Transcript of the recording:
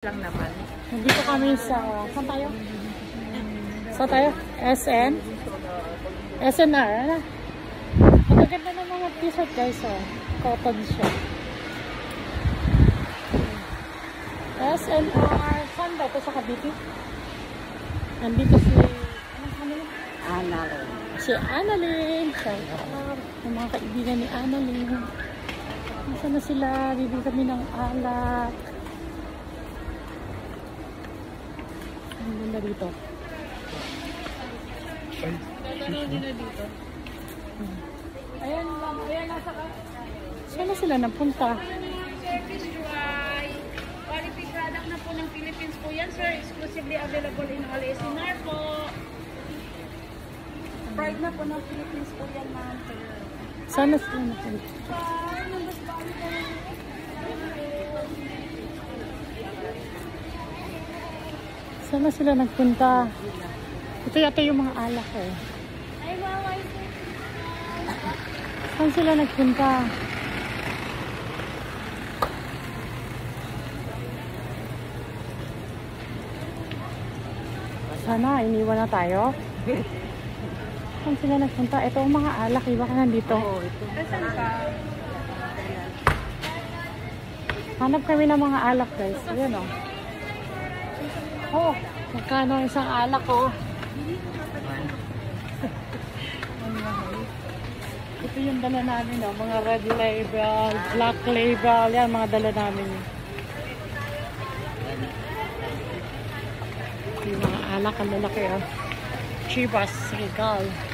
lang naman. Nandito kami sa... Saan tayo? Saan tayo? SN? SNR, ano? Magaganda ng mga t-shirt guys, oh. Cotton siya. SNR. Saan ba ito? Sa Cavite? Nandito si... Anong kanila? Annalyn. Si Annalyn. Yung mga kaibigan ni Annalyn. Nasaan na sila? Bibili kami ng alak. Ang ganda dito. Ayan lang. Ayan, nasa ka. Saan na sila napunta? Service dry. Quality product na po ng Philippines po yan, sir. Exclusively available in all SNR po. Pride na po ng Philippines po yan, ma'am. Saan na sila napunta? Saan na sila nagpunta? Ito yata yung mga alak eh. Ay, wow, Saan sila nagpunta? Sana, iniwan na tayo. Saan sila nagpunta? Ito ang mga alak. Iba ka nandito. Saan ka? Hanap kami ng mga alak guys. Ayan o. Oh, magkano isang alak oh. Ito yung dala namin oh. Mga red label, black label. Yan mga dala namin. Yung mga alak ang lalaki oh. Chivas, Regal.